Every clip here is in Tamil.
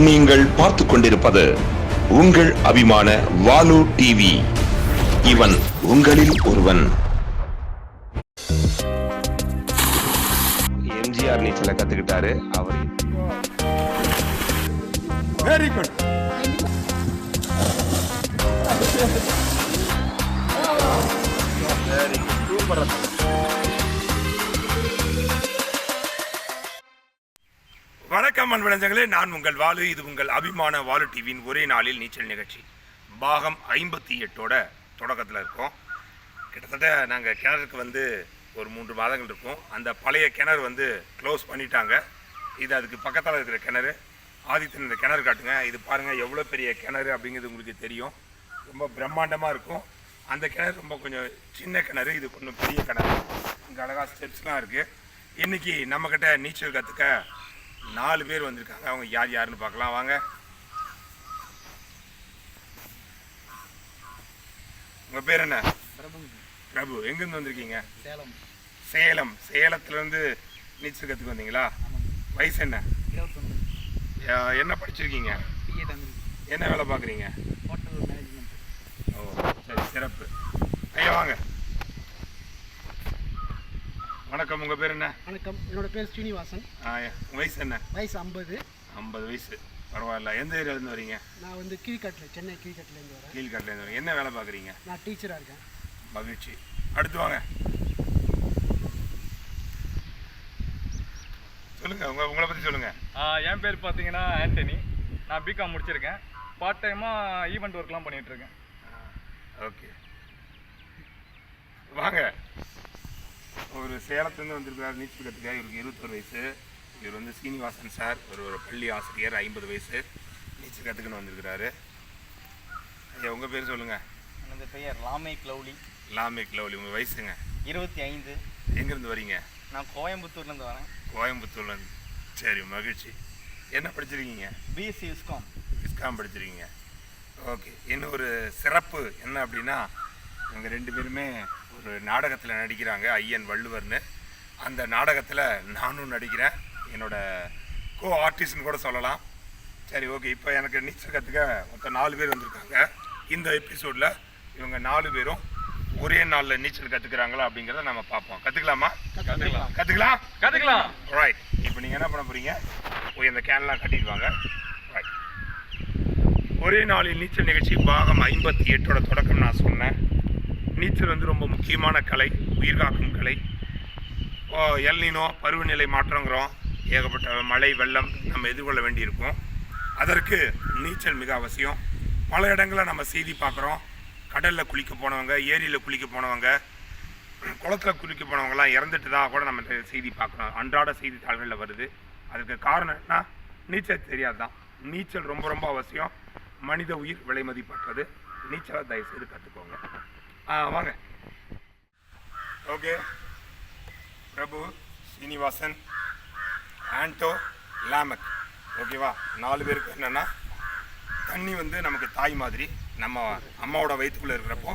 நீங்கள் பார்த்துக் கொண்டிருப்பது உங்கள் அபிமான வாலு டிவி. இவன் உங்களில் ஒருவன். எம்ஜிஆர் நீச்சலை கத்துக்கிட்டாரு. அவர் வெரி குட். சூப்பர். வணக்கம் அன்பழஞ்சங்களே, நான் உங்கள் வாலு. இது உங்கள் அபிமான வாலு டிவியின் ஒரே நாளில் நீச்சல் நிகழ்ச்சி பாகம் 58ஓட தொடக்கத்தில் இருக்கோம். கிட்டத்தட்ட நாங்கள் கிணறுக்கு வந்து ஒரு 3 மாதங்கள் இருக்கும். அந்த பழைய கிணறு க்ளோஸ் பண்ணிட்டாங்க. இது அதுக்கு பக்கத்தில் இருக்கிற கிணறு. ஆதித்தன் இந்த கிணறு காட்டுங்க. இது பாருங்கள் எவ்வளோ பெரிய கிணறு அப்படிங்கிறது உங்களுக்கு தெரியும். ரொம்ப பிரம்மாண்டமாக இருக்கும். அந்த கிணறு ரொம்ப கொஞ்சம் சின்ன கிணறு, இது கொஞ்சம் பெரிய கிணறு. இங்கே அழகாக ஸ்டெப்ஸ்லாம் இருக்குது. இன்றைக்கி நம்மக்கிட்ட நீச்சல் கற்றுக்க 4 பேர் வந்திருக்காங்க. அவங்க யார் யாருன்னு பார்க்கலாம் வாங்க. உங்கள் பேர் என்ன? பிரபு. எங்கேருந்து வந்திருக்கீங்க? சேலம். சேலத்துலேருந்து நீச்சல் கற்றுக்க வந்தீங்களா? வயசு என்ன? 21. என்ன படிச்சிருக்கீங்க? என்ன வேலை பார்க்குறீங்க? ஓ சரி, சிறப்பு. ஐயா வாங்க. வணக்கம். உங்கள் பேர் என்ன? வணக்கம், என்னோட பேர் ஸ்ரீனிவாசன். வயசு என்ன? வயசு 50. 50 வயசு. பரவாயில்ல. எந்த ஏரியாவிலேருந்து வரீங்க? நான் கீழ்காட்டில், சென்னை கீழ்காட்டிலேருந்து வரேன். கீழ்காட்டிலேருந்து வரீங்க. என்ன வேலை பார்க்குறீங்க? நான் டீச்சராக இருக்கேன். மகிழ்ச்சி. அடுத்து வாங்க. சொல்லுங்கள், உங்களை பற்றி சொல்லுங்கள். என் பேர் பார்த்தீங்கன்னா ஆண்டனி. நான் பிகாம் முடிச்சிருக்கேன். பார்ட் டைமாக ஈவெண்ட் ஒர்க்லாம் பண்ணிகிட்ருக்கேன். ஓகே வாங்க. ஒரு சேலத்துலேருந்து வந்திருக்கிறார் நீச்சல் கற்றுக்க. இவருக்கு 21 வயசு. இவர் சீனிவாசன் சார், ஒரு பள்ளி ஆசிரியர். 50 வயசு. நீச்சல் கற்றுக்குன்னு வந்திருக்கிறாரு. ஐயா உங்கள் பேர் சொல்லுங்கள். எனது பெயர் லாமேக் லவ்லி. லாமேக் லவ்லி. உங்கள் வயசுங்க? 25. எங்கேருந்து வரீங்க? நான் கோயம்புத்தூர்லேருந்து வரேன். கோயம்புத்தூர்லேருந்து. சரி, மகிழ்ச்சி. என்ன படிச்சிருக்கீங்க? BSc viscom. விஸ்காம் படிச்சிருக்கீங்க. ஓகே. இன்னும் ஒரு சிறப்பு என்ன அப்படின்னா, இவங்க 2 பேருமே ஒரு நாடகத்தில் நடிக்கிறாங்க, ஐயன் வள்ளுவர்னு. அந்த நாடகத்தில் நானும் நடிக்கிறேன். என்னோட கோ ஆர்டிஸ்ட்னு கூட சொல்லலாம். சரி, ஓகே. இப்போ எனக்கு நீச்சல் கற்றுக்க மொத்தம் 4 பேர் வந்திருக்காங்க. இந்த எபிசோடில் இவங்க 4 பேரும் ஒரே நாளில் நீச்சல் கற்றுக்குறாங்களா அப்படிங்கிறத நம்ம பார்ப்போம். கற்றுக்கலாமா? கற்றுக்கலாம். ரைட். இப்போ நீங்கள் என்ன பண்ண போகிறீங்க? போய் அந்த கேன்லாம் கட்டிடுவாங்க. ரைட். ஒரே நாளில் நீச்சல் நிகழ்ச்சி பாகம் 58ஓட தொடக்கம் நான் சொன்னேன். நீச்சல் ரொம்ப முக்கியமான கலை, உயிர்காக்கும் கலை. எல்னினோ பருவநிலை மாற்றங்கிறோம், ஏகப்பட்ட மழை வெள்ளம் நம்ம எதிர்கொள்ள வேண்டியிருக்கும். அதற்கு நீச்சல் மிக அவசியம். பல இடங்களில் நம்ம செய்தி பார்க்குறோம். கடலில் குளிக்க போனவங்க, ஏரியில் குளிக்க போனவங்க, குளத்தில் குளிக்க போனவங்கலாம் இறந்துட்டு தான் கூட நம்ம செய்தி பார்க்குறோம். அன்றாட செய்தித்தாள்களில் வருது. அதுக்கு காரணம் என்ன? நீச்சல் தெரியாது தான். நீச்சல் ரொம்ப ரொம்ப அவசியம். மனித உயிர் விலை மதிப்பற்றது. நீச்சலை தயவுசெய்து கற்றுக்கோங்க. வாங்க. ஓகே. பிரபு, சீனிவாசன், ஆண்டோ, லாமக். ஓகேவா? 4 பேருக்கு என்னென்னா, தண்ணி நமக்கு தாய் மாதிரி. நம்ம அம்மாவோட வயிற்றுக்குள்ளே இருக்கிறப்போ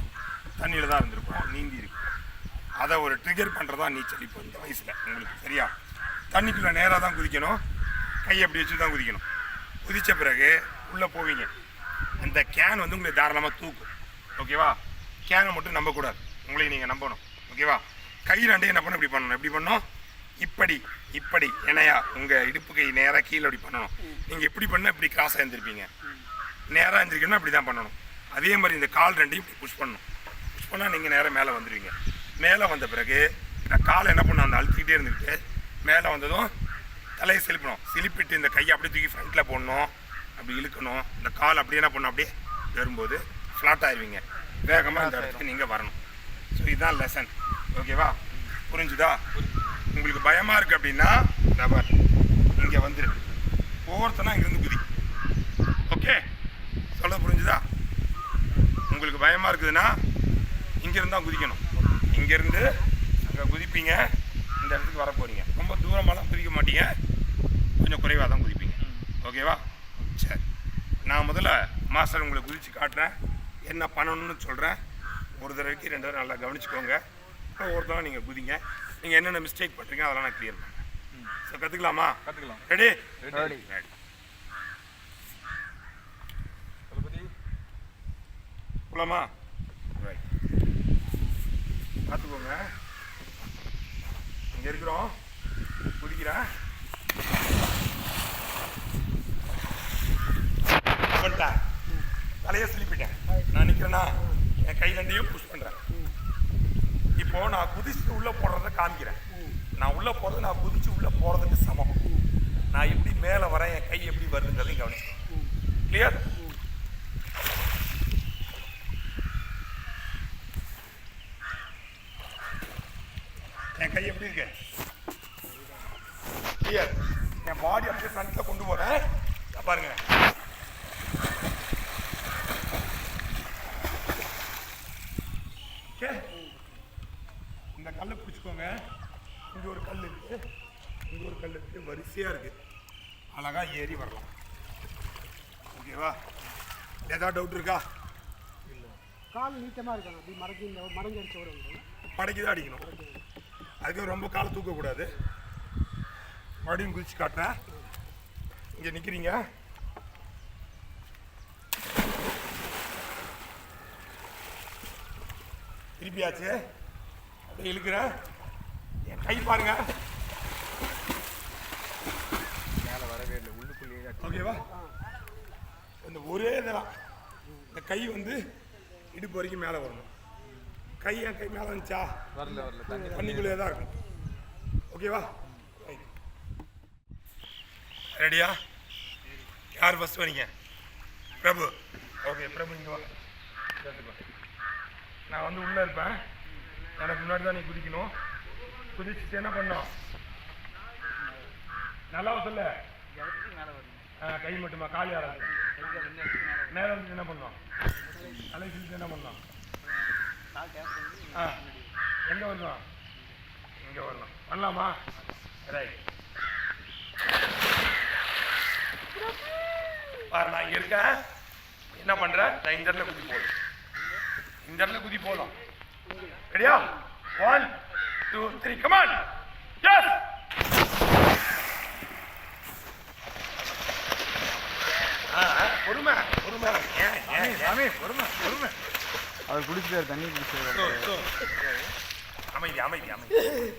தண்ணியில் தான் இருந்திருக்கோம், நீந்தி இருக்கும். அதை ஒரு ட்ரிகர் பண்ணுறதா நீச்சல். இப்போ இந்த வயசில் உங்களுக்கு சரியா? தண்ணிக்குள்ளே நேராக தான் குதிக்கணும். கையை அப்படி வச்சு தான் குதிக்கணும். குதித்த பிறகு உள்ளே போவீங்க. அந்த கேன் உங்களை தாராளமாக தூக்கும். ஓகேவா? கேனை மட்டும் நம்பக்கூடாது, உங்களையும் நீங்கள் நம்பணும். ஓகேவா? கை 2 என்ன பண்ணணும்? எப்படி பண்ணணும்? இப்படி என்னையா உங்கள் இடுப்பு கை நேராக கீழே அப்படி பண்ணணும். நீங்கள் இப்படி பண்ணால் இப்படி கிராஸாக எழுந்திருப்பீங்க. நேராக எழுந்திருக்கணும்னா அப்படி தான் பண்ணணும். அதே மாதிரி இந்த கால் 2ஐயும் இப்படி புஷ் பண்ணணும். புஷ் பண்ணால் நீங்கள் நேராக மேலே வந்துடுவீங்க. மேலே வந்த பிறகு இந்த காலை என்ன பண்ணணும்? அந்த அழுத்திக்கிட்டே இருந்துக்கிட்டு மேலே வந்ததும் தலையை செலுப்பணும். சிலிப்பிட்டு இந்த கையை அப்படியே தூக்கி ஃப்ரண்ட்டில் போடணும். அப்படி இழுக்கணும். இந்த கால் அப்படியே என்ன பண்ணணும்? அப்படியே வரும்போது ஃப்ளாட் ஆயிடுவீங்க. வேகமாக இந்த இடத்துக்கு நீங்கள் வரணும். ஸோ இதுதான் லெசன். ஓகேவா? புரிஞ்சுதா? உங்களுக்கு பயமாக இருக்குது அப்படின்னா நபர் இங்கே வந்துரு. ஒவ்வொருத்தனா இங்கேருந்து குதி. ஓகே, சொல்ல புரிஞ்சுதா? உங்களுக்கு பயமாக இருக்குதுன்னா இங்கேருந்து தான் குதிக்கணும். இங்கேருந்து அங்கே குதிப்பீங்க. இந்த இடத்துக்கு வர போகிறீங்க. ரொம்ப தூரமாலாம் குதிக்க மாட்டீங்க, கொஞ்சம் குறைவாக தான் குதிப்பீங்க. ஓகேவா? சரி, நான் முதல்ல மாஸ்டர் உங்களை குதித்து காட்டுறேன். என்ன பண்ணணும்னு சொல்கிறேன். ஒரு தடவைக்கு 2 தடவை நல்லா கவனிச்சுக்கோங்க. இப்போ ஒருத்தவங்க நீங்கள் குதிங்க. நீங்கள் என்னென்ன மிஸ்டேக் பண்ணுறீங்க அதெல்லாம் நான் கிளியர் பண்ணுறேன். ஸோ கற்றுக்கலாமா? கற்றுக்கலாம். ரெடி? ரெடி. போலாமா? ரைட், பார்த்துக்கோங்க. இங்கே இருக்கிறோம், குதிக்கிறேன். பண்ணிட்டேன், தலையை சிலிப்பிட்டேன். நான் நிற்கிறேன்னா என் கை ரெண்டையும் புஷ் பண்ணுறேன். இப்போ நான் குதிச்சு உள்ளே போடுறத காமிக்கிறேன். நான் உள்ளே போகிறது நான் குதிச்சு உள்ளே போகிறதுக்கு சமம். நான் எப்படி மேலே வரேன், என் கை எப்படி வருதுங்கிறதையும் கவனிக்கிறேன். கிளியர்? என் கை எப்படி இருக்கு? கிளியர்? என் பாடி அப்படியே ஃப்ரண்ட்ல கொண்டு போறேன். பாருங்க, இந்த கல்லை பிடிச்சிக்கோங்க. இங்க ஒரு கல் இருக்கு, இங்க ஒரு கல் இருக்கு, வரிசையா இருக்கு. அழகா ஏறி வரலாம். ஓகேவா? ஏதாவது டவுட் இருக்கா? கால் நீட்டமாக இருக்கணும், அப்படி மடங்கி அடிச்ச கூட மடக்கி தான் அடிக்கணும். அதுக்கு ரொம்ப காலை தூக்கக்கூடாது. மறுபடியும் குதிச்சு காட்டுறேன். இங்கே நிற்கிறீங்க, திருப்பியாச்சு. அப்படியே இழுக்கிறேன். என் கை பாருங்க, மேலே வரவே இல்லை, உள்ளுக்குள்ளேயே. ஓகேவா? இந்த ஒரே இதெல்லாம் இந்த கை வந்து இடுப்பு வரைக்கும் மேலே வரணும். கை என் கை மேலே வந்துச்சா? வரல தண்ணிக்குள்ளே தான் இருக்கும். ஓகேவா? ரெடியா? யார் ஃபர்ஸ்ட் வரீங்க? பிரபு. ஓகே பிரபு, இங்கே வா. நான் வந்து உள்ளே இருப்பேன். எனக்கு முன்னாடி தான் நீ குதிக்கணும். குதிச்சுட்டு என்ன பண்ணோம்? நல்லா சொல்ல. கை மட்டுமா? கால் யாராவது மேலே வந்து என்ன பண்ணோம்? அலை சிலிச்சு என்ன பண்ணோம்? எங்கே வரணும்? இங்கே வரணும். பண்ணலாமா? ரைட். பாரு, நான் இங்கே இருக்கேன். என்ன பண்ணுறேன்? நான் இந்த இடத்துல குதி போடும். இந்த இடத்துல குதி போகலாம். ரெடியா? 1 2 3 கமான். எஸ். பொறுமை பொறுமை. பொறுமை. அவர் குடிச்சிட்டாரு, தண்ணி குடிச்சாரு. அமைதி அமைதி அமைதி.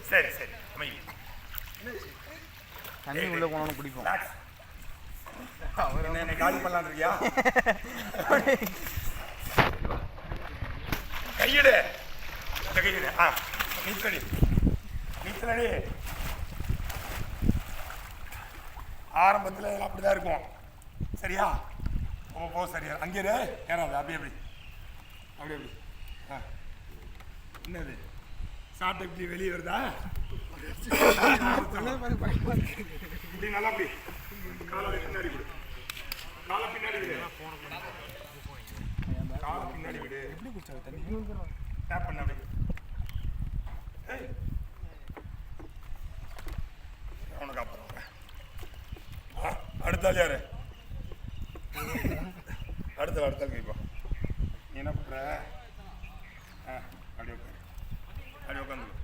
சரி சரி, அமைதி. தண்ணி உள்ள போனோன்னு குடிப்போம். என்ன காலி பண்ணலான் இருக்கியா? கையெடு, இந்த கையெடு. நீச்சலடி, நீச்சலடி. ஆரம்பத்தில் அப்படிதான் இருக்கும். சரியா? போ சரியா? அங்கே ஏறாது. அப்படி அப்படி அப்படி அப்படி. என்னது சாப்பிட்டு இப்படி வெளியே வருதா? இப்படி நல்லா அப்படி காலை பின்னாடி விடு. காலை பின்னாடி விடு. காலை பின்னாடி விடு. எப்படி குடிச்சாரு தண்ணி? டேப் பண்ண அப்படி. அவனுக்கு அப்புறம் அடுத்த யாரு? அடுத்த கைப்பா. நீ என்ன பண்ற? அப்படி உட்காரு, அப்படி உட்காந்து.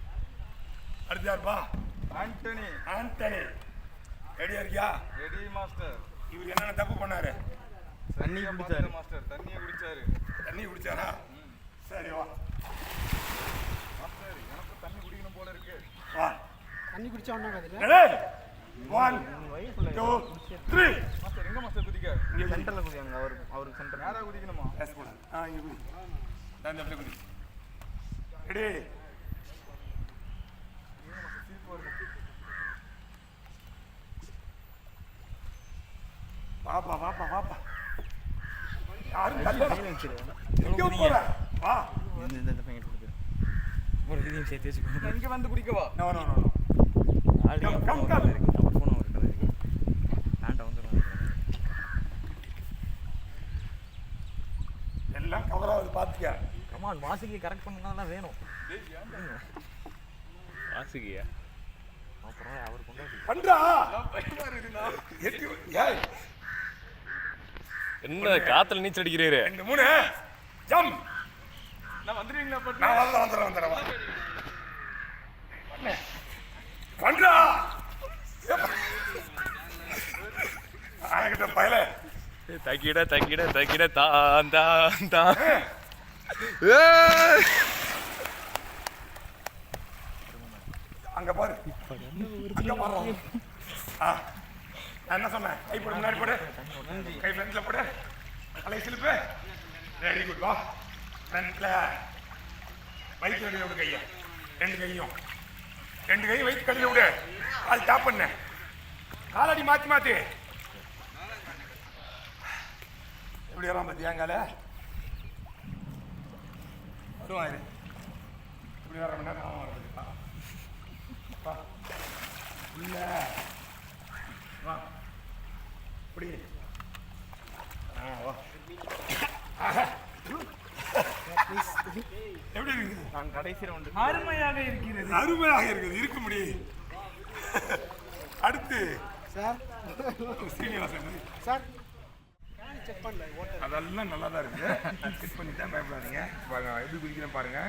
அடுத்து யாருப்பா? ஆண்டனி. ஆண்டனி. ரெடியா இருக்கியா? Ready master. இவர் என்னென்ன தப்பு பண்ணாரு? தண்ணி குடிச்சாரு மாஸ்டர். தண்ணியை குடிச்சாரு. தண்ணி குடிச்சாரா? சரி வா மாஸ்டர், எனக்கு தண்ணி குடிக்கணும் போல இருக்கு. வா. தண்ணி குடிச்சா ஒன்றும் ஆகாது. ரெடி? 1 2 3. மாஸ்டர் எங்க மாஸ்டர் குதிக்க? இங்க சென்டர்ல குதியாங்க. அவருக்கு சென்டர் நேரா குதிக்கணுமா? எஸ் போடு. இங்க குதி. நான் அப்படியே குதி. ரெடி? வாப்பா வாப்பா வாப்பா. யாரும் எங்க போற? வா. இந்த பையன் கொடுத்து ஒரு இதையும் சேர்த்து வச்சுக்கோ. இங்க வந்து குடிக்கவா? No no no. Come come. அவர் போன ஒரு கடை இருக்கு. ஆண்ட வந்துரும். எல்லாம் கவர் ஆகுது பாத்துக்க. கமான், வாசிக்கு கரெக்ட் பண்ணலாம் வேணும். வாசுகியா அப்புறம் அவர் கொண்டாடி பண்றா. ஏய், என்ன காத்துல நீச்சல் அடிக்கிறீரு? 2 3 ஜம். நான் வந்துருவீங்களா? பட் நான் வந்துறேன். பண்றா. ஆகிட்ட பயல. தக்கிட தக்கிட தக்கிட தான் தான் தான். அங்க பாரு அங்க பாரு. நான் என்ன சொன்னேன்? கை போடு, முன்னாடி போடு, கை ஃப்ரண்ட்ல போடு, தலை சிலுப்பு. Very good. வா ஃப்ரண்ட்ல வயிற்று கடையில் விடு கையை, ரெண்டு கையும் வயிற்று கடையில் விடு. அது டாப் பண்ண காலடி மாற்றி மாற்றி எப்படி வரான் பார்த்தியாங்கால வருவான். இது இப்படி வர மணி நேரம் வருது. இல்ல வா இப்படி வா. எப்படி இருக்குது? நான் கடைசி ரவுண்டு அருமையாக இருக்கிறது. அருமையாக இருக்குது. இருக்க முடியும். அடுத்து சார் ஸ்ரீனிவாசன் சார் செக் பண்ணல ஓட்டர். அதெல்லாம் நல்லா தான் இருக்குது. செக் பண்ணி தான் பயப்படாதீங்க. பாருங்க எப்படி குதிக்கிறேன் பாருங்க.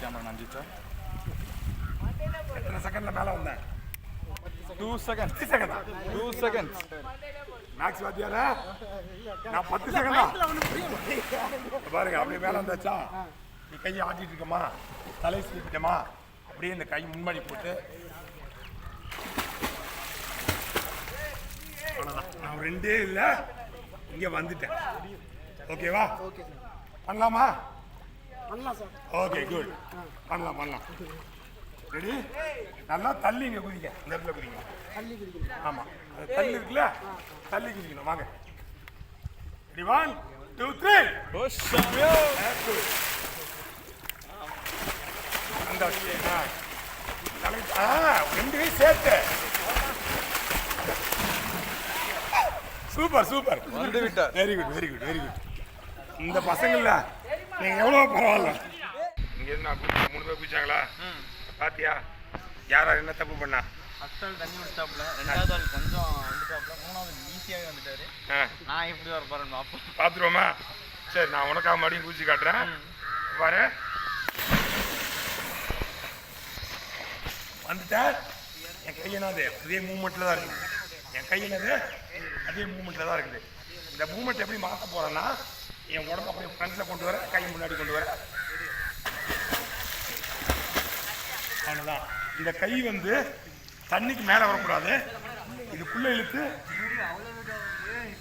கேமரா நன்றி சார். எத்தனை செகண்ட்ல மேலே வந்தேன்? 2 seconds. 10 செகண்டா? 2 seconds. மேக்ஸ் வாத்தியாரா? நான் 10 செகண்டா? பாருங்க அப்படியே மேலே வந்தாச்சா? நீ கையை ஆட்டிட்டு இருக்கமா, தலை சீக்கிட்டமா, அப்படியே இந்த கை முன்னாடி போட்டு அவ்வளோதான். நான் ரெண்டே இல்லை, இங்கே வந்துட்டேன். ஓகேவா? Okay sir. பண்ணலாமா? பண்ணலாம் சார். Okay good. பண்ணலாம். ரெடி? நல்லா தள்ளி இங்கே குதிங்க. இந்த இடத்துல குதிங்க. தள்ளி குடிக்கணும். ஆமாம், அது தள்ளி இருக்குல்ல, தள்ளி குதிக்கணும். வாங்க. ரெடி? 1 2 3. ஓ சாமியோ. அந்த ரெண்டு கை சேர்த்து. சூப்பர். வந்து விட்டார். Very good. இந்த பசங்கள்ல நீங்க எவ்வளோ பரவாயில்ல. இங்கேருந்து நான் குதிச்சு 3 பேர் குதிச்சாங்களா? பாத்தியா யாரா என்ன தப்பு பண்ணா? ஃபர்ஸ்ட் ஆள் தண்ணி விட்டாப்ல, ரெண்டாவது ஆள் கொஞ்சம் வந்துட்டாப்ல, மூணாவது ஈஸியாகவே வந்துட்டாரு. நான் எப்படி வர போறேன் அப்போ பார்த்துருவோமா? சரி, நான் உனக்காக மறுபடியும் குதிச்சு காட்டுறேன். பாரு, வந்துட்டேன். என் கை என்னது அதே மூமெண்ட்ல தான் இருக்குது. என் கை என்னது அதே மூமெண்ட்ல தான் இருக்குது. இந்த மூமெண்ட் எப்படி மாற்ற போறேன்னா, என் உடம்பு அப்படியே ஃப்ரண்ட்ல கொண்டு வர, கை முன்னாடி கொண்டு வர. அவ்வளோதான். இந்த கை வந்து தண்ணிக்கு மேலே வரக்கூடாது. இதுக்குள்ள இழுத்து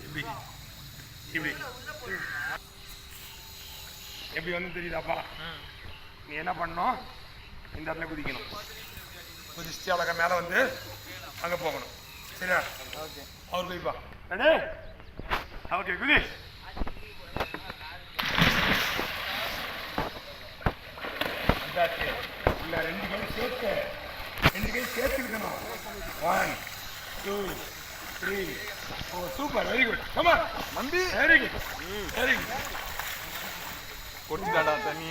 இப்படி எப்படி வந்து தெரியுதாப்பா? நீ என்ன பண்ணணும்? இந்த இடத்துல குதிக்கணும். குதிச்சு அழகா மேலே வந்து அங்கே போகணும். சரியா? ஓகே. அவர் குதிப்பா. ரெடி? ஓகே, குதி. இல்லை, ரெண்டு கை சேர்த்துக்கணும். 1 2 3 4. சூப்பர். Very good. கமா நம்பி. Very good. கொட்டிட்டாடா தண்ணி.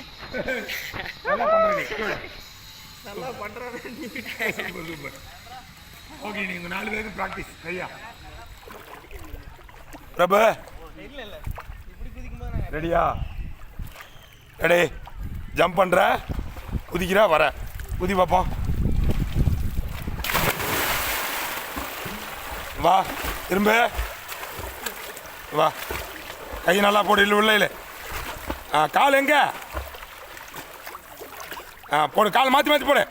நல்லா பண்றீங்க. குட். நல்லா பண்றானே நீ. சூப்பர். ஓகே, நீங்க 4 பேருக்கு பிராக்டிஸ். சரியா? பிரபு இல்ல இப்படி குதிக்கும்போது நான் ரெடியா? ரெடி? ஜம்ப் பண்ற, குதிக்கிறா, வர. குதி பார்ப்போம். வா, திரும்ப வா. கை நல்லா போடு. இல்லை கால் எங்க? போடு, கால் மாற்றி போடு.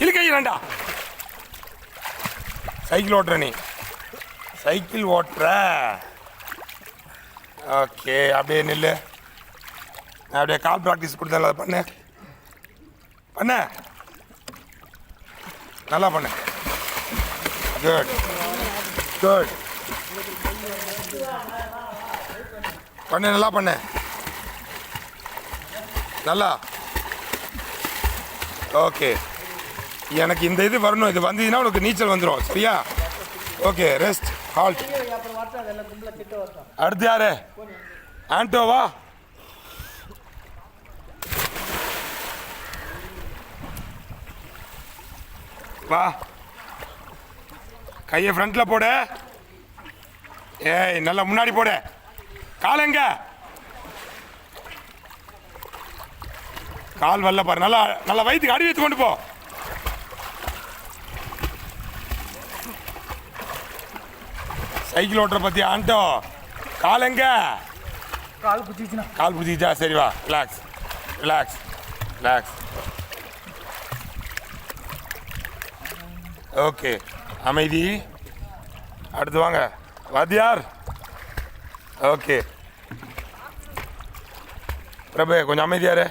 இழு கை ரெண்டா. சைக்கிள் ஓட்டுற நீ? சைக்கிள் ஓட்டுற? ஓகே, அப்படியே நில்லு. அப்படியே கால் ப்ராக்டிஸ் கொடுத்தேன். அதை பண்ண நல்லா பண்ணு. குட் பண்ணு, நல்லா பண்ணு. நல்லா. ஓகே, எனக்கு இந்த இது வரணும். இது வந்ததுன்னா உனக்கு நீச்சல் வந்துடும். சரியா? Okay, rest, halt. அப்புறம் வரட்டா அதெல்லாம் கும்பல திட்ட வரட்டா. அடுத்து யாரு? ஆண்டோவா? வா, கையை ஃப்ரண்ட்ல போடு. ஏய், நல்லா முன்னாடி போடு. கால் எங்க? கால் வரல பாரு. நல்லா வயிற்றுக்கு அடி வைத்து கொண்டு போ. சைக்கிள் ஓட்டுற பத்தியா ஆண்டோ? கால் எங்க? கால் குத்திச்சுனா கால் பிடிச்சிச்சா? சரி வா, ரிலாக்ஸ் ரிலாக்ஸ் ரிலாக்ஸ். ஓகே, அமைதி. அடுத்து வாங்க வாத்தியார். ஓகே பிரபு, கொஞ்சம் அமைதியாரு.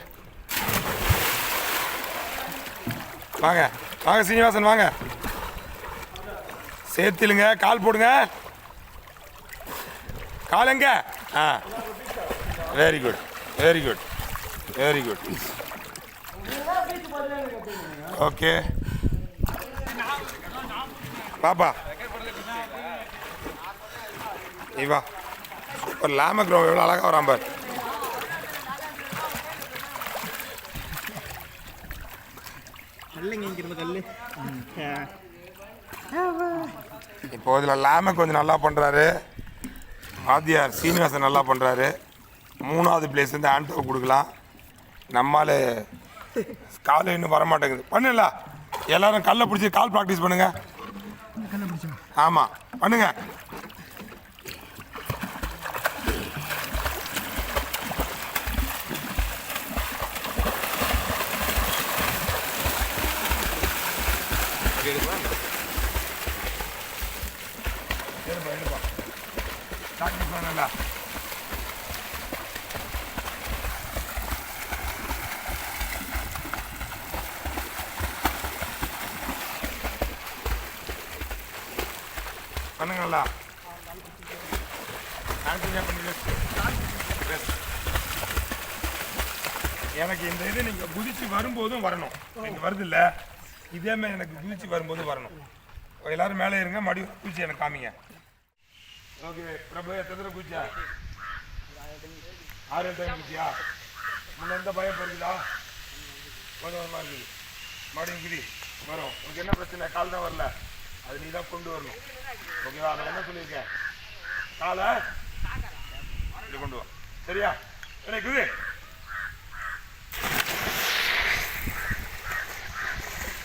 வாங்க வாங்க சீனிவாசன் வாங்க. சேர்த்திலுங்க, கால் போடுங்க. கால் எங்க? ஆ, very good very good very good. Okay பாப்பா, நீ வா. ஒரு லாமக்ரோம் எவ்வளோ அழகாக வரான் பார். இப்போ இதில் லாமக் கொஞ்சம் நல்லா பண்ணுறாரு. வாத்தியார் சீனிவாசன் நல்லா பண்ணுறாரு. 3வது பிளேஸ் வந்து ஆண்டோ கொடுக்கலாம். நம்மால் கால் இன்னும் வரமாட்டேங்குது. பண்ணல எல்லாரும் கல்லை பிடிச்சி கால் ப்ராக்டிஸ் பண்ணுங்க. ஆமாம் பண்ணுங்க. ப்ராக்டிஸ் பண்ணல. பண்ணுங்களா? எனக்கு இந்த இது நீங்கள் குதிச்சு வரும்போதும் வரணும். எனக்கு வருது இல்லை, இதேமாதிரி எனக்கு குதிச்சு வரும்போதும் வரணும். எல்லாரும் மேலே இருங்க, மறுபடியும் குதிச்சு எனக்கு காமிங்க. ஓகே பிரபு, எத்தனை தடவை குதிச்சா? 6 டைம் குதிச்சியா? முன்ன எந்த பயம் இருக்குதா? கொஞ்சம் இருக்குது. மறுபடியும் குதி வரும். உனக்கு என்ன பிரச்சனை? கால் தான் வரல, அது நீ தான் கொண்டு வரணும். ஓகேவா? நான் என்ன சொல்லியிருக்கேன்? காலை இது கொண்டு வா. சரியா? எனக்கு இது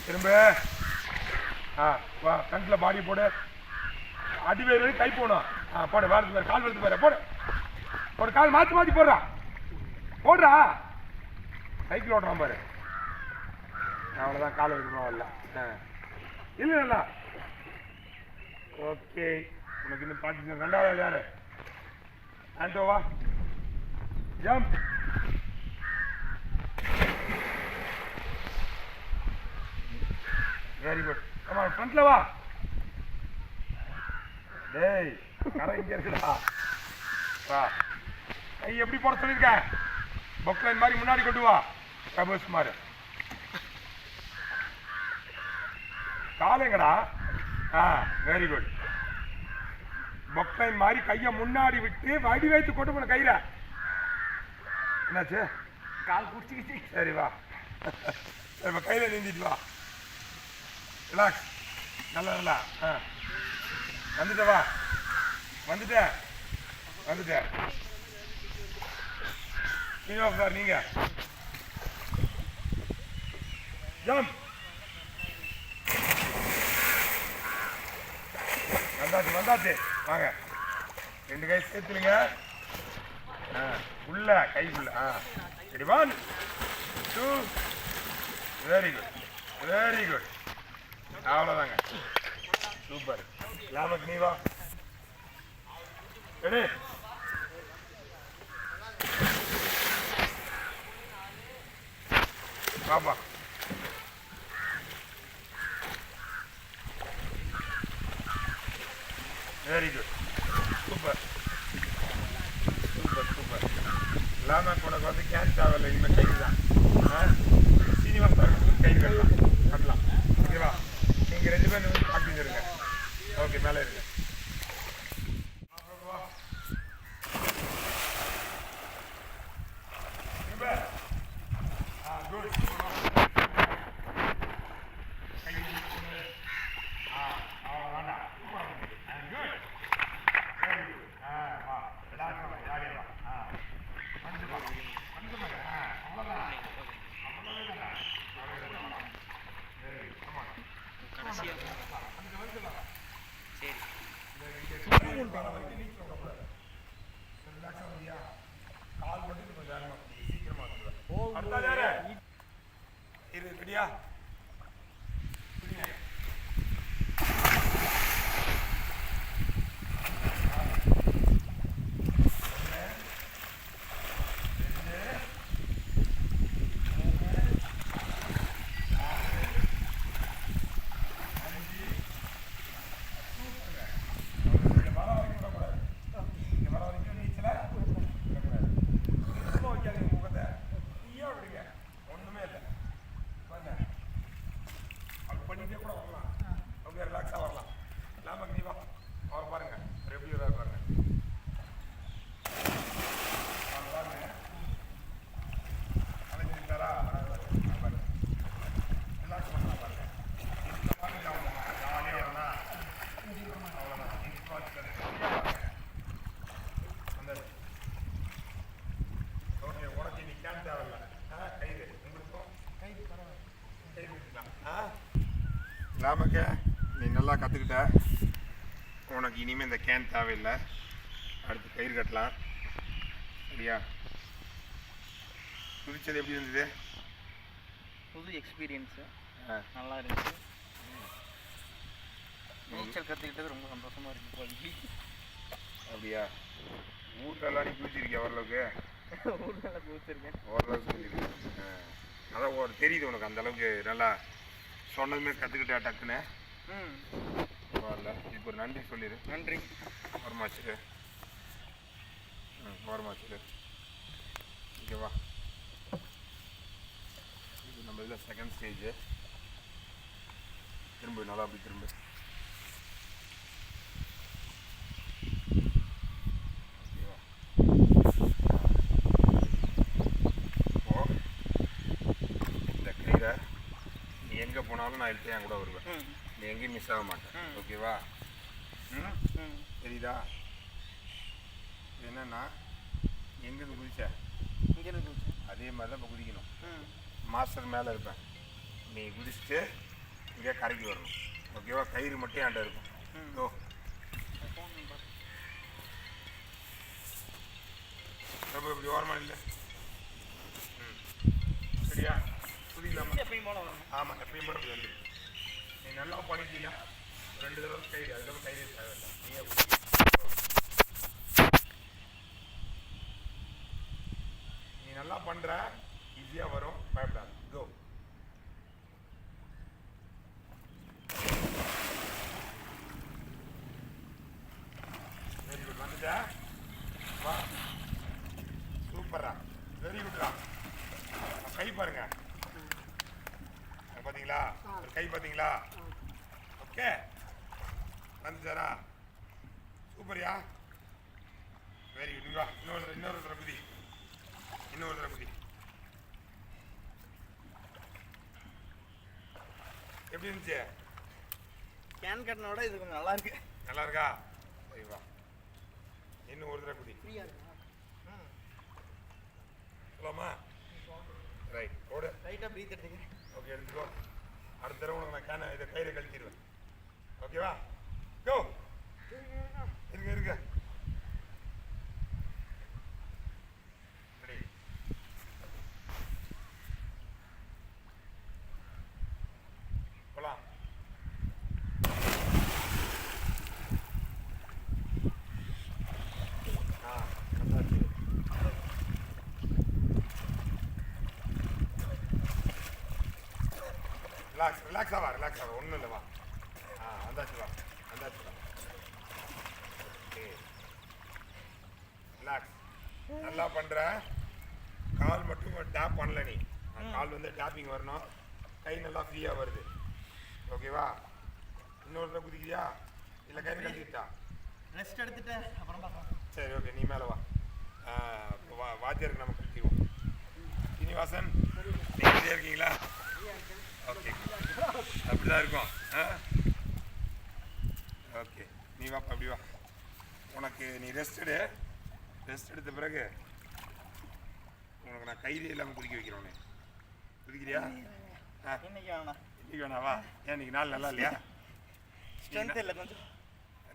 திரும்ப வா. கண்ணில் பாடி போடு. அடிவேறு கை போகணும். போடு. வாரத்து பாரு, கால் வெளுத்து பாரு. போடு போடு. கால் மாற்றி மாற்றி போடுறா. போடுறா. சைக்கிள் ஓட்டுறான் பாரு. அவ்வளோதான், கால் வைக்கணும். வரல இல்லை நல்லா. ஓகே, உனக்கு இன்னும் பார்த்து 2வது யாரு? ஆண்டோவா. ஜம்ப். Very good. கமா ஃப்ரண்ட்ல வா. டேய் கரை இங்க இருக்குடா. வா. கை எப்படி போட சொல்லிருக்க? பொக்லைன் மாதிரி முன்னாடி கொண்டு வா. கபஸ் மாதிரி. காலைங்கடா. Very good. பொக்லைன் மாதிரி கையை முன்னாடி விட்டு வடி வைத்து கொண்டு போன கையில. என்னாச்சு? கால் குடிச்சிக்கிச்சு. சரி வா. சரி கையில நீந்திட்டு வா. ரிலாக்ஸ். நல்லா நல்லா. வந்துட்ட வா. வந்துட்டேன் வந்துட்டேன். சார் நீங்க ஜம்ப். வந்தாச்சு வந்தாச்சு. வாங்க, 2 கை சேர்த்துருங்க. உள்ள கை உள்ள. சரி 1 2. Very good very good. அவ்வளோதாங்க, சூப்பர். லாமக் நீ வா. ரெடி? பாப்பா very good. Super super super. லாமக் உனக்கு வந்து கேட்ச் ஆகலை, இனிமேல் கை தான். சீனிவாஸ் கை கட்டலாம் கட்டலாம். ஓகேவா? நீங்கள் 2 பேரும் வந்து பார்த்து இருங்க. ஓகே, மேலே இருங்க. கால் மட்டும் கொஞ்சம் வேகமாக சீக்கிரமாக வந்துடுவேன். அடுத்தது யாரு? இரு ரெடியா? லாமக்க நீ நல்லா கற்றுக்கிட்ட. உனக்கு இனிமேல் இந்த கேன் தேவையில்லை. அடுத்து கயிறு கட்டலாம். சரியா? குதிச்சது எப்படி இருந்தது? புது எக்ஸ்பீரியன்ஸு நல்லா இருந்துச்சு. நீச்சல் கற்றுக்கிட்டது ரொம்ப சந்தோஷமாக இருக்குது இப்போதைக்கு. அப்படியா? ஊர்லலாம் நீ குதிச்சிருக்கியா ஓரளவுக்கு? ஊரில் குதிச்சிருக்கேன். ஓரளவுக்கு குதிச்சிருக்கேன். அதான் ஒரு தெரியுது உனக்கு அந்தளவுக்கு நல்லா சொன்னதுமே கற்றுக்கிட்டா டக்குன்னு. பரவாயில்ல. இப்போ ஒரு நன்றி சொல்லிடு. நன்றி. ஓரமாச்சிரு. ஓரமாச்சிரு. ஓகேவா? இது நம்ம இதில் செகண்ட் ஸ்டேஜு. திரும்ப நல்லா அப்படி திரும்ப. ஓகேவா? ஓ இந்த கயிறை நீ எங்கே போனாலும் நான் எடுத்து என் கூட வருவேன். நீ எங்கேயும் மிஸ் ஆக மாட்டேன். ஓகேவா? தெரியுதா? என்னன்னா எங்கேருந்து குதிச்ச இங்கேருந்து குதிச்சேன். அதே மாதிரி தான் இப்போ குதிக்கணும். மாஸ்டர் மேலே இருப்பேன். நீ குதிச்சுட்டு இங்கே கரைக்கு வரணும். ஓகேவா? கயிறு மட்டும் என்கிட்ட இருக்கும். ஓ ரொம்ப இப்படி ஓரமாக இல்லை. சரியா? குதிக்கலாமா? எப்பயும் போல வரும். ஆமாம், எப்பயும் போல வந்து நீ நல்லா பண்ணிட்டீங்க. 2 தடவை கயிறு, அதுக்கப்புறம் கயிறு தேவையில்லை. நீயே நீ நல்லா பண்ணுற. ஈஸியாக வரும். பயப்படாது. கோ. Very good. வந்துட்டா? வா. சூப்பரா. வெரி குட்ரா. கை பாருங்க. பார்த்தீங்களா? ஒரு கை பார்த்தீங்களா? ஓகே. வந்துச்சாரா? சூப்பர்யா. Very good. வா. இன்னொரு திரபதி. இன்னொரு திரபதி. எப்படி இருந்துச்சு? கேன் கட்டினோட இது கொஞ்சம் நல்லா இருக்கு. நல்லா இருக்கா? சரி வா. இன்னும் ஒரு திரபதி. ஃப்ரீயாக இருக்கா? சொல்லலாமா? ரைட். ஓடு. லைட்டாக ப்ரீத் எடுத்துக்கிறேன். ஓகே, எடுத்துக்கோ. அடுத்த தடவை உனக்கு நான் இதை கயிறை கழிச்சிடுவேன். ஓகேவா? கோ. இருங்க. ரெடி. போலாம். வந்தாச்சு. ரிலாக்ஸாக வா. ஒன்றும் இல்லை. வா. வந்தாச்சு. வா. ஓகே. ரிலாக்ஸ். நல்லா பண்ணுற. கால் மட்டும் டேப் பண்ணல நீ. கால் வந்து டேப்பிங் வரணும். கை நல்லா ஃப்ரீயாக வருது. ஓகேவா? இன்னொரு தடவை குதிக்கிறியா? இல்லை கை கழிச்சுக்கிட்டா? ரெஸ்ட் எடுத்துட்டு அப்புறம் பார்க்கலாம். சரி, ஓகே. நீ மேலே வா. வாத்தியாருக்கு நம்ம கழிச்சிடுவோம். சீனிவாசன், நீங்கள் ஃப்ரீயாக இருக்கீங்களா? ஓகே, அப்படி தான் இருக்கும். ஓகே, நீ வா. அப்படி வா. உனக்கு நீ ரெஸ்ட் எடுத்த பிறகு உனக்கு நான் கையிலே இல்லாமல் குதிக்க வைக்கிறோன்னே. குதிக்கிறியா? இன்னைக்கு வேணாம். இன்னைக்கு வேணாவா? ஏன் இன்னைக்கு நாள் நல்லா இல்லையா? ஸ்ட்ரென்த் இல்லை கொஞ்சம்.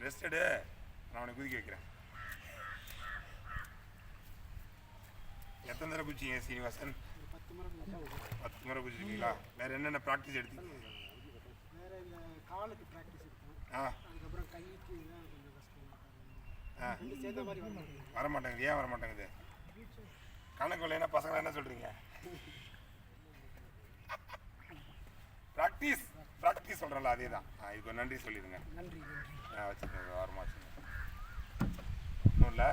ரெஸ்ட் எடு. நான் உனக்கு குதிக்க வைக்கிறேன். எத்தனை தடவை குதிச்சீங்க சீனிவாசன்? ஒரு 10 முறை குதிச்சேன். 10 முறை குதிச்சிருக்கீங்களா? வேற என்னென்ன ப்ராக்டிஸ் எடுத்தீங்க? வேற இந்த காலுக்கு ப்ராக்டிஸ் எடுத்தேன். ஆ அதுக்கப்புறம் கைக்கு தான் கொஞ்சம் கஷ்டம். ஆ ரெண்டு சேர்ந்த மாதிரி வர மாட்டேங்குது. வர மாட்டேங்குது. ஏன் வர மாட்டேங்குது? கணக்கு இல்லைன்னா பசங்க என்ன சொல்றீங்க? ப்ராக்டிஸ் ப்ராக்டிஸ் சொல்கிறல அதே தான். இதுக்கு ஒரு நன்றி சொல்லிடுங்க. நன்றி நன்றி. வச்சுக்கோங்க, வாரமாக வச்சுக்கோங்க. ஒன்றும் இல்லை,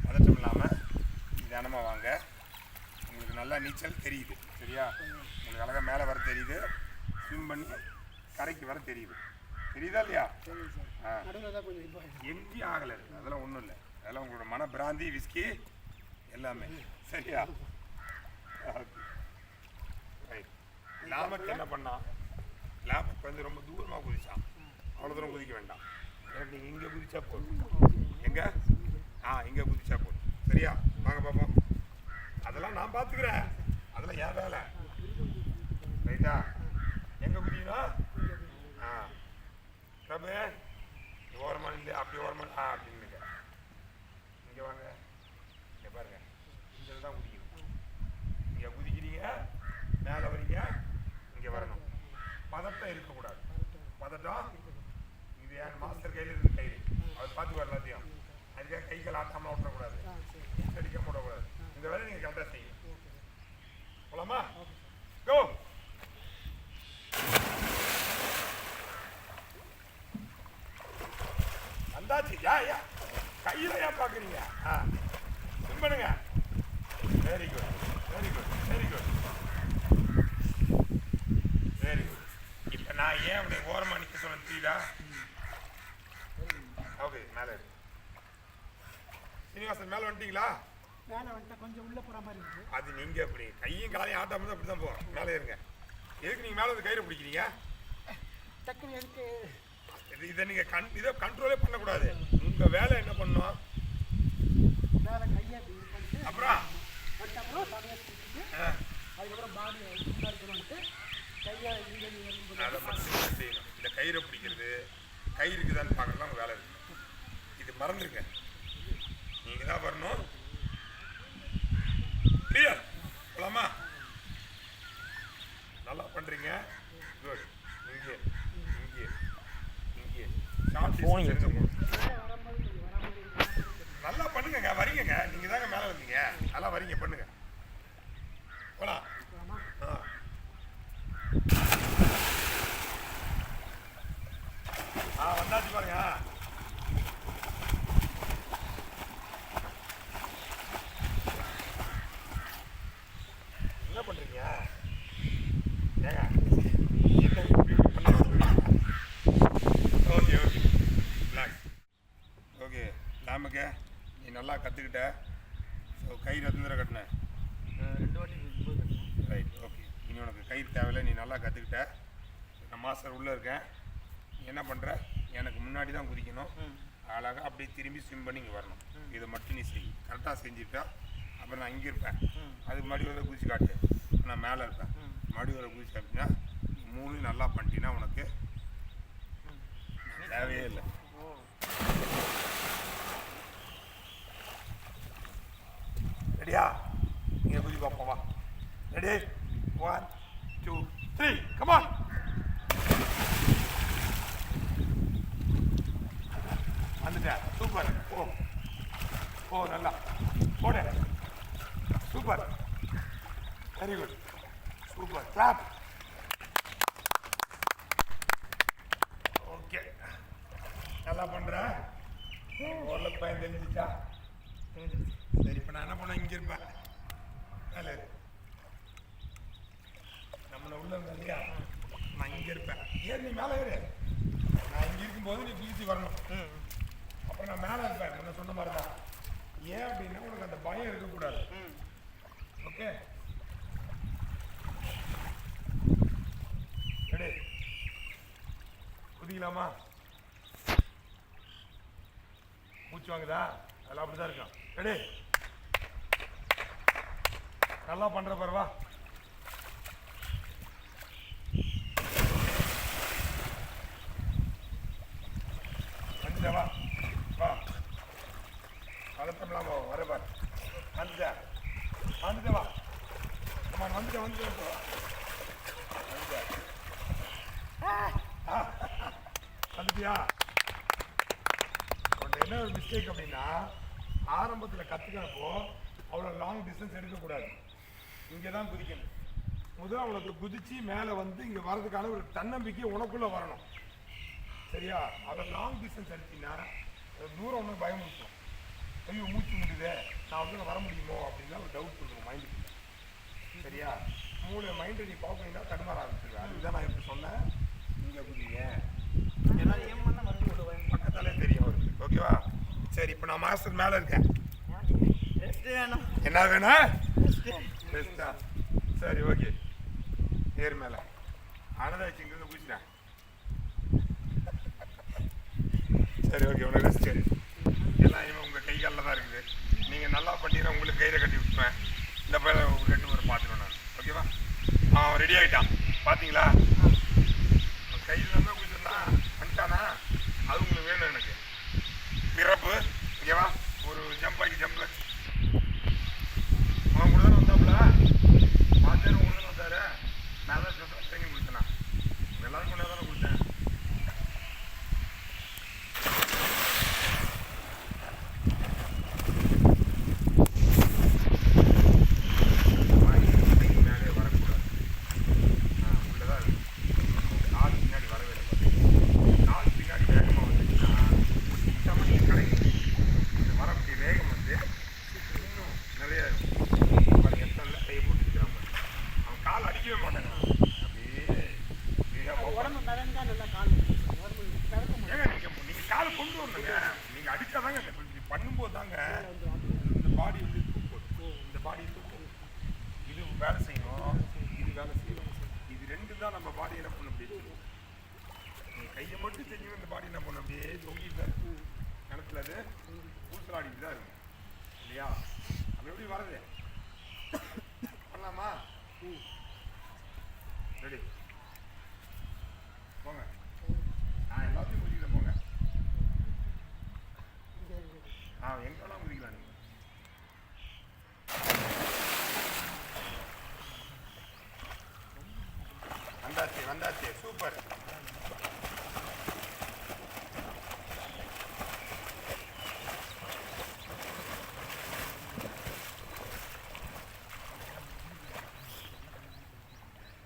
பதட்டம் இல்லாமல் நிதானமாக வாங்க. உங்களுக்கு நல்லா நீச்சல் தெரியுது சரியா? உங்களுக்கு அழகாக மேலே வர தெரியுது, ஸ்விம் பண்ணி கரைக்கு வர தெரியுது. தெரியுதா இல்லையா? சரி சார். நடுவில் தான் கொஞ்சம் இம்பார்ட்டன்ட். எங்கேயும் ஆகலை, அதெல்லாம் ஒன்றும் இல்லை. அதெல்லாம் உங்களோட மன பிராந்தி, விஸ்கி எல்லாமே சரியா? ரைட். லாமக்கு என்ன பண்ணான்? லாமக்கு வந்து ரொம்ப தூரமாக குதிச்சான். அவ்வளோ தூரம் குதிக்க வேண்டாம். எனக்கு நீங்கள் இங்கே குதிச்சா போதும். எங்கே? இங்கே குதிச்சா போதும். சரியா? வாங்க பார்ப்போம். அதெல்லாம் நான் பார்த்துக்கிறேன், அதெல்லாம் ஏன் வேலை. ரைட்டா? எங்கே குதிக்கணும்? பிரபு ஓரமாக இல்லை, அப்படி ஓரமாக அப்படின்னு இங்கே வாங்க. இங்கே பாருங்க, இங்கே தான் குதிக்கணும். இங்கே குதிக்கிறீங்க, மேலே வரீங்க, இங்கே வரணும். பதட்டம் இருக்கக்கூடாது. பதட்டம் இது என் மாஸ்டர் கையில் இருக்கு. கயிறு அவர் பார்த்துக்குவார் எல்லாத்தையும். அதுக்காக கைகள் ஆட்டாமல் விட்டுறக்கூடாது, அடிக்காம விடக்கூடாது. இந்த வேலையை நீங்கள் கரெக்டாக செய்யணும். போலாமா? கோ. வந்தாச்சு. யா கையில் ஏன் பார்க்குறீங்க? பண்ணுங்க. Very good very good very good very good. இப்போ நான் ஏன் அப்படி ஓரமாக நிற்க சொல்ல தெரியுதா? ஓகே, மேலே சீனிவாசன் மேலே வந்துட்டீங்களா? மேலே வந்துட்டு கொஞ்சம் உள்ளே போகிற மாதிரி இருக்குது. அது நீங்கள் அப்படி கையும் காலையும் ஆட்டாமல் தான் அப்படி தான் போகிறோம். மேலே இருங்க. எதுக்கு நீங்கள் மேலே வந்து கயிறு பிடிக்கிறீங்க? டக்குன்னு எனக்கு இதை நீங்கள் இதை கண்ட்ரோலே பண்ணக்கூடாது. உங்கள் வேலை என்ன பண்ணணும்? மேலே கையை இது பண்ணிட்டு அப்புறம் அதுக்கப்புறம் தலையை பிடிச்சிட்டு அதுக்கப்புறம் பாடி வந்துட்டு கையை இங்கே அதை மட்டும் செய்யணும். இந்த கயிறை பிடிக்கிறது, கயிறு இருக்குதான்னு பார்க்குறது தான் வேலை இருக்குது. இது மறந்துருங்க, நீங்கள் தான் வரணும். கிளியர்? போலாமா? நல்லா பண்ணுறீங்க. குட். இங்கே இங்கே இங்கே நல்லா பண்ணுங்க. வரீங்க, நீங்கள் தாங்க மேலே வந்தீங்க. நல்லா வரீங்க, பண்ணுங்க. போலாம். வந்தாச்சு பாருங்க. என்ன பண்றீங்க? ஏங்க என்ன இப்படி பண்ண? Okay okay okay. லாமுக்கு நீ நல்லா கற்றுக்கிட்ட. ஸோ கயிறு எத்தனை தடவை கட்டின? 2 வாட்டி கட்டணும். ரைட். ஓகே, இனி உனக்கு கயிறு தேவையில்லை. நீ நல்லா கற்றுக்கிட்ட. நான் மாஸ்டர் உள்ளே இருக்கேன். நீ என்ன பண்ணுற? எனக்கு முன்னாடி தான் குதிக்கணும். அழகாக அப்படியே திரும்பி ஸ்விம் பண்ணி இங்கே வரணும். இதை மட்டும் நீ செய். கரெக்டாக செஞ்சுட்டா அப்புறம் நான் இங்கே இருப்பேன். அதுக்கு மறுபடி வர குதிச்சு காட்டு. நான் மேலே இருப்பேன். மறுபடி வர குதிச்சு காட்டினா 3 நல்லா பண்ணிட்டீங்கன்னா உனக்கு தேவையே இல்லை. ரெடியா? நீங்கள் குதி பார்ப்போம். வா. ரெடி? 1 2 3 கமான். வந்துட்டேன். சூப்பர். ஓ நல்லா போடு. Super, very good, super. Clap. Okay, நல்லா பண்ணுறேன். ஓரளவுக்கு பையன் தெரிஞ்சிச்சா? சரி, இப்போ நான் என்ன பண்ண? இங்கே இருப்பேன். மேலே நம்மளை உள்ள இருந்தேன் இல்லையா? நான் இங்கே இருப்பேன். ஏன் நீ மேலே ஏறு. நான் இங்கே இருக்கும்போது நீ குதிச்சு வரணும். அப்புறம் நான் மேலே இருப்பேன். முன்ன சொன்ன மாதிரி தான். ஏன் அப்படின்னா உனக்கு அந்த பயம் இருக்கக்கூடாது. Okay, ready? குதிக்கலாமா? மூச்சு வாங்குதா? அதெல்லாம் அப்படிதான் இருக்கும். ரெடி? நல்லா பண்ற பரவா. வந்துட்டா? வா. பதட்டம்லாம் வர பாரு. வந்துட்டா? வந்துட்டியா? என்ன ஒரு மிஸ்டேக் அப்படின்னா, ஆரம்பத்தில் கற்றுக்கிறப்போ அவ்வளோ லாங் டிஸ்டன்ஸ் எடுக்கக்கூடாது. இங்கே தான் குதிக்கணும். முதல் அவனுக்கு குதிச்சு மேலே வந்து இங்கே வர்றதுக்கான ஒரு தன்னம்பிக்கை உனக்குள்ளே வரணும். சரியா? அவ்வளோ லாங் டிஸ்டன்ஸ் எடுத்தீங்கன்னா தூரம் ஒன்று பயமுறுத்தும். ஐயோ மூச்சு முடியுதே, நான் வந்து வர முடியுமோ அப்படின்னா ஒரு டவுட் கொடுக்கும் மைண்டுக்கு. சரியா? மைண்டை நீ பார்க்கணுன்னா தடுமாற ஆரம்பிச்சிருவேன். அதுதான் நான் எப்படி சொன்னேன், இங்கே குதிங்க எல்லாம் ஏன் பண்ண மறுபடியும் பக்கத்தாலே தெரியும் அவருக்கு. ஓகேவா? சரி, இப்போ நான் மாஸ்டர் மேலே இருக்கேன். என்ன வேணும்? பெஸ்ட்டா? சரி, ஓகே. ஏறு மேலே ஆனதாச்சு, இங்கிருந்து குதிச்சிட்டேன். சரி, ஓகே. உனக்கு ரெஸ்ட். எல்லாம் இவன் உங்கள் கை காலில் தான் இருக்குது. நீங்கள் நல்லா பண்ணிடுற, உங்களுக்கு கையில் கட்டி விட்டுருவேன். இந்த பையனை ஒரு 2 முறை பார்த்துருவேன் நான். ஓகேவா? ரெடி ஆகிட்டான். பார்த்தீங்களா? கையில் தான் குதிச்சிருந்தான். வந்துட்டானா? அது உங்களுக்கு வேணும் எனக்கு. பிறப்பு. ஓகேவா? ஒரு ஜம்ப் ஆகி ஜம்பில் அவன் கூட தானே வந்தாப்புல. மாத்தேர் உங்க தானே வந்தாரு. நான் தான் ட்ரைனிங் கொடுத்தேனா? எல்லாரும் முன்னே தானே கொடுத்தேன். மேலே வரக்கூடாது. உள்ளதான் இருக்கு. கால் பின்னாடி வரவே இல்லை. கால் பின்னாடி வேகமாக வந்துச்சுன்னா சுத்தமாக கிடைக்கும். இந்த வரக்கூடிய வேகம் வந்து இன்னும் நிறைய எத்தனை கையை போட்டுக்கிறான். அவன் கால் அடிக்கவே மாட்டாங்க. அப்படியே உடம்பு மிதந்தா நல்லா கால் ஏங்க நீங்கள் காலை கொண்டு வரணுங்க. நீங்கள் அடித்தாதாங்க இப்படி பண்ணும்போது தாங்க இந்த பாடி வந்து தூக்கும். இந்த பாடி தூக்கும். இது வேலை செய்யணும், இது வேலை செய்யணும். இது 2 தான் நம்ம பாடி என்ன பண்ண முடியும். நீங்கள் கையை மட்டும் செஞ்சு இந்த பாடி என்ன பண்ண அப்படியே தொங்கிட்டு தான் இருக்கும். கிணத்துல அது ஊசலாடிட்டு தான் இருக்கும் இல்லையா? அப்படி எப்படி வரது? பண்ணலாமா? ரெடி? போங்க. நான் எல்லாத்தையும் குதிக்கிறேன். போங்க. எங்கெல்லாம் குதிக்கலாம் நீங்கள். வந்தாச்சு. சூப்பர்.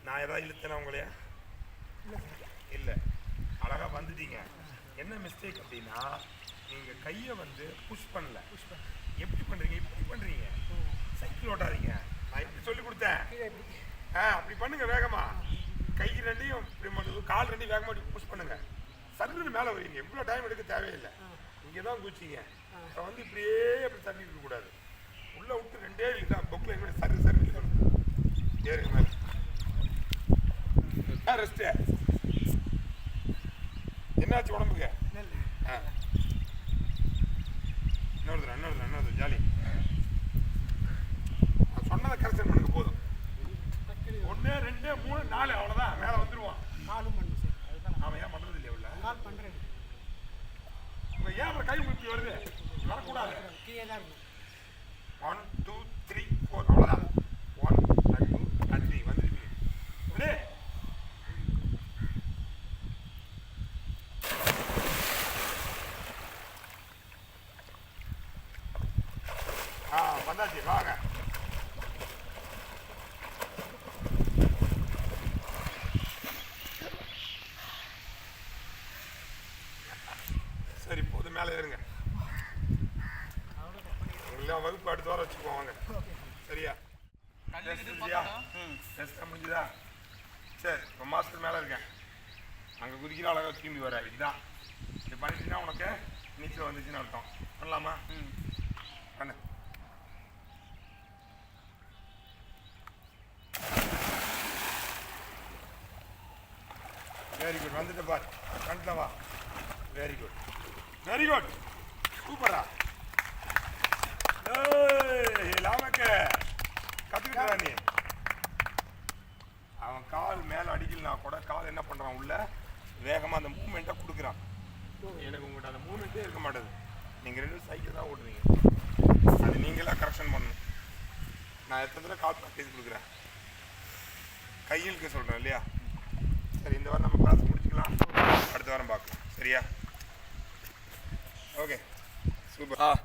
நான் ஏதாவது இழுத்தேனா உங்களையா? இல்லை, அழகாக வந்துட்டீங்க. என்ன மிஸ்டேக் அப்படின்னா, நீங்கள் கையை வந்து புஷ் பண்ணல. எப்படி பண்ணுறீங்க? இப்படி பண்ணுறீங்க. சைக்கிள் ஓட்டாதீங்க. நான் எப்படி சொல்லி கொடுத்தேன். அப்படி பண்ணுங்க வேகமா. கை 2யும் இப்படி மட்டும், கால் 2யும் வேகமாக இப்படி புஷ் பண்ணுங்க. சர்ன்னு மேலே வரீங்க. எவ்வளோ டைம் எடுக்க தேவையில்லை. இங்கே தான் குச்சிங்க. இப்போ வந்து இப்படியே அப்படி தண்ணி இருக்கக்கூடாது. உள்ளே விட்டு 2 இதுதான் பொக்கில் எங்கே சரு இருக்கணும். ஏறுங்க மேலே. ரெஸ்ட்டு. என்னாச்சு உடம்புக்கு? இன்னொரு ஜாலி. சொன்னதை கரெக்ஷன் பண்ணுங்க போதும். 1 2 3 4 அவ்வளோதான். மேலே வந்துடுவான். 4 பண்ணு சார். அவன் ஏன் பண்ணுறது இல்லையா? உள்ள 4 பண்ணுறேன். இப்போ ஏன் அப்புறம் கை முப்பி வருது? வரக்கூடாது. கீழே தான் இருக்கும். 1 2 3 4 அவ்வளோதான். 1 2 3 வந்துருக்கு. வந்தாச்சு. வாங்க. சரி, போது மேலே ஏறுங்க. எல்லாம் வகுப்பு அடுத்த வாரம் வச்சுக்குவோம். வாங்க. சரியா? டெஸ்ட்டாக முடிஞ்சுதா? சரி, இப்போ மாஸ்டர் மேலே இருக்கேன். அங்கே குதிக்கிற அழகாக திரும்பி வர. இதுதான் இது பண்ணிட்டீங்கன்னா உனக்கு நீச்சல் வந்துச்சுன்னு அர்த்தம். பண்ணலாமா? பண்ணு. Very good. வந்துட்டு பார். கண்டில் வா. Very good. சூப்பரா. லாமக்க கற்றுக்கிட்டா நீ. அவன் கால் மேலே அடிக்கலனா கூட கால் என்ன பண்ணுறான், உள்ள வேகமாக அந்த மூமெண்ட்டை கொடுக்குறான். எனக்கு உங்கள்கிட்ட அந்த மூமெண்ட்டே இருக்க மாட்டேது. நீங்கள் 2 சைக்கிள் தான் ஓட்டுறீங்க. அது நீங்களாக கரெக்ஷன் பண்ணணும். நான் எத்தனை தடவை கால் ப்ராக்டிஸ் கொடுக்குறேன். கையிலுக்கு சொல்கிறோம் இல்லையா? சரி, இந்த வாரம் நம்ம கிளாஸ் முடிச்சுக்கலாம், அடுத்த வாரம் பார்க்கலாம். சரியா? Okay, super.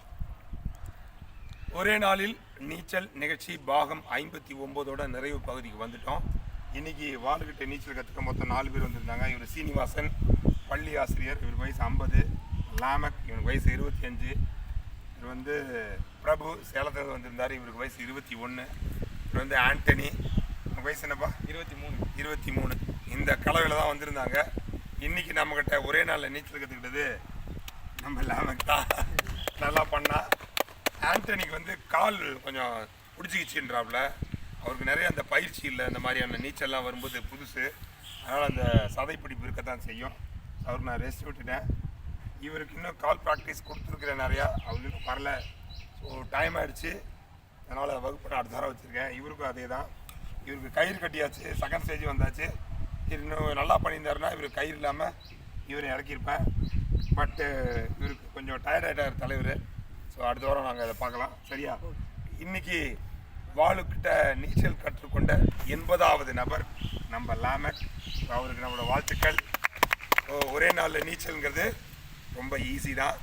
ஒரே நாளில் நீச்சல் நிகழ்ச்சி பாகம் 59ஓட நிறைவு பகுதிக்கு வந்துட்டோம். இன்றைக்கி வாளுக்கிட்ட நீச்சல் கற்றுக்க மொத்தம் 4 பேர் வந்திருந்தாங்க. இவர் சீனிவாசன், பள்ளி ஆசிரியர், இவருக்கு வயசு 50. லாமக், இவனுக்கு வயசு 25. இவர் வந்து பிரபு, சேலத்தில் வந்திருந்தார், இவருக்கு வயசு 21. இவர் வந்து ஆண்டனி, உங்கள் வயசு என்னப்பா? 23. இந்த கலவையில் தான் வந்திருந்தாங்க. இன்றைக்கி நம்மக்கிட்ட ஒரே நாளில் நீச்சல் கற்றுக்கிட்டது நம்ம லாமக் தான். நல்லா பண்ணா. ஆண்டனிக்கு வந்து கால் கொஞ்சம் பிடிச்சிக்கிச்சுன்றாப்புல. அவருக்கு நிறைய அந்த பயிற்சி இல்லை, இந்த மாதிரியான நீச்சல்லாம் வரும்போது புதுசு, அதனால் அந்த சதைப்பிடிப்பு இருக்கத்தான் செய்யும். அவருக்கு நான் ரெஸ்ட் விட்டுட்டேன். இவருக்கு இன்னும் கால் ப்ராக்டிஸ் கொடுத்துருக்குறேன் நிறையா, அவருக்கு இன்னும் வரல. ஸோ டைம் ஆகிடுச்சு, அதனால் வகுப்பு அடுத்த வாரம் வச்சுருக்கேன். இவருக்கும் அதே தான். இவருக்கு கயிறு கட்டியாச்சு, செகண்ட் ஸ்டேஜ் வந்தாச்சு. இன்னும் நல்லா பண்ணியிருந்தாருன்னா இவருக்கு கயிறு இல்லாமல் இவரை இறக்கியிருப்பேன். பட்டு இவருக்கு கொஞ்சம் டயர்ட் ஆகிட்டார் தலைவர். ஸோ அடுத்த வாரம் நாங்கள் அதை பார்க்கலாம். சரியா? இன்றைக்கி வாளுக்கிட்ட நீச்சல் கற்றுக்கொண்ட 80வது நபர் நம்ம லாமக். அவருக்கு நம்மளோட வாழ்த்துக்கள். ஒரே நாளில் நீச்சல்ங்கிறது ரொம்ப ஈஸி தான்.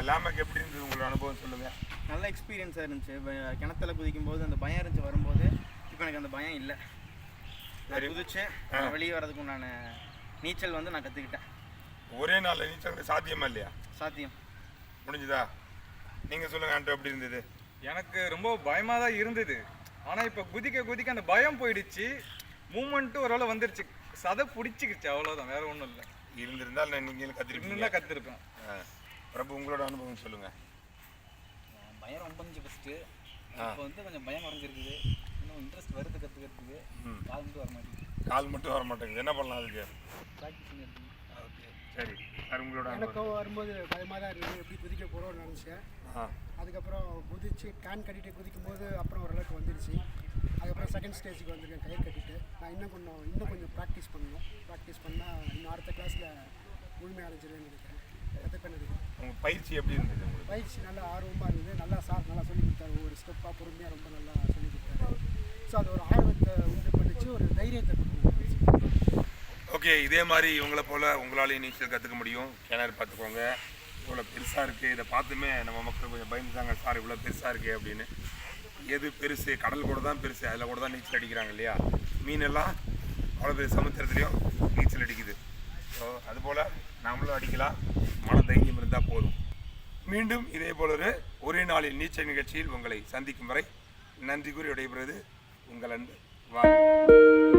லாமக் எப்படி இருந்தது உங்களோட அனுபவம் சொல்லுங்கள். நல்ல எக்ஸ்பீரியன்ஸாக இருந்துச்சு. கிணத்துல குதிக்கும் போது அந்த பயம் இருந்துச்சு வரும்போது. இப்போ எனக்கு அந்த பயம் இல்லை. நான் குதிச்சு வெளியே வர்றதுக்கு உண்டான நீச்சல் வந்து நான் கற்றுக்கிட்டேன். ஒரே நாளில் நீச்சல் சாத்தியமா இல்லையா? சாத்தியம். முடிஞ்சுதா? நீங்கள் சொல்லுங்கள் ஆண்டோ, எப்படி இருந்தது? எனக்கு ரொம்ப பயமாக தான் இருந்தது. ஆனால் இப்போ குதிக்க குதிக்க அந்த பயம் போயிடுச்சு. மூமெண்ட்டும் ஓரளவு வந்துருச்சு. சதை பிடிச்சிக்கிச்சு, அவ்வளோதான், வேறு ஒன்றும் இல்லை. இருந்திருந்தால் நீங்கள் கற்றுருப்பீங்க. இன்னும் கற்றுருப்பேன். பிரபு, உங்களோட அனுபவம் சொல்லுங்கள். பயம் ரொம்ப இருந்துச்சு ஃபஸ்ட்டு. இப்போ வந்து கொஞ்சம் பயம் குறைஞ்சிருக்குது. இன்னும் இன்ட்ரெஸ்ட் வருது கற்றுக்கிறதுக்கு. கால் மட்டும் வர மாட்டேங்குது. கால் மட்டும் வர மாட்டேங்குது. என்ன பண்ணலாம் அதுக்கு? ப்ராக்டிஸ் பண்ணிட்டு. ஓகே, சரி. சார், உங்களோட எனக்கும் வரும்போது பயமாக தான் இருந்தது, எப்படி குதிக்க போகிறோம்னு நினச்சேன். அதுக்கப்புறம் குதிச்சு கேன் கட்டிட்டு குதிக்கும் போது அப்புறம் ஓரளவுக்கு வந்துடுச்சு. அதுக்கப்புறம் செகண்ட் ஸ்டேஜுக்கு வந்திருக்கேன் கயிறு கட்டிட்டு. நான் இன்னும் கொஞ்சம் ப்ராக்டிஸ் பண்ணணும். ப்ராக்டிஸ் பண்ணால் இன்னும் அடுத்த கிளாஸில் முழுமை அடைஞ்சிருவேன்னு நினைக்கிறேன். கற்றுப்பேன் நினைக்கிறேன். உங்கள் பயிற்சி எப்படி இருந்தது? உங்களுக்கு பயிற்சி நல்லா ஆர்வமாக இருந்தது. நல்லா சார் நல்லா சொல்லிக் கொடுத்தாரு. ஒவ்வொரு ஸ்டெப்பாக பொறுமையாக ரொம்ப நல்லா சொல்லிக் கொடுத்தாரு. ஸோ அது ஒரு ஆர்வத்தை உண்டு பண்ணிச்சு, ஒரு தைரியத்தை கொடுத்து. ஓகே, இதே மாதிரி இவங்களை போல் உங்களாலேயும் நீச்சல் கற்றுக்க முடியும். கிணறு பார்த்துக்கோங்க, இவ்வளோ பெருசாக இருக்குது. இதை பார்த்துமே நம்ம மக்கள் கொஞ்சம் பயந்துட்டாங்க, சார் இவ்வளோ பெருசாக இருக்குது அப்படின்னு. எது பெருசு? கடல் கூட தான் பெருசு, அதில் கூட தான் நீச்சல் அடிக்கிறாங்க இல்லையா? மீனெல்லாம் அவ்வளோ பெரிய சமுத்திரத்துலேயும் நீச்சல் அடிக்குது. ஸோ அதுபோல் நம்மளும் அடிக்கலாம், மன தைரியம் இருந்தால் போதும். மீண்டும் இதே போல் ஒரே நாளில் நீச்சல் நிகழ்ச்சியில் உங்களை சந்திக்கும் வரை நன்றி கூறி விடைபெறுவது உங்கள் அன்பு வாழ்.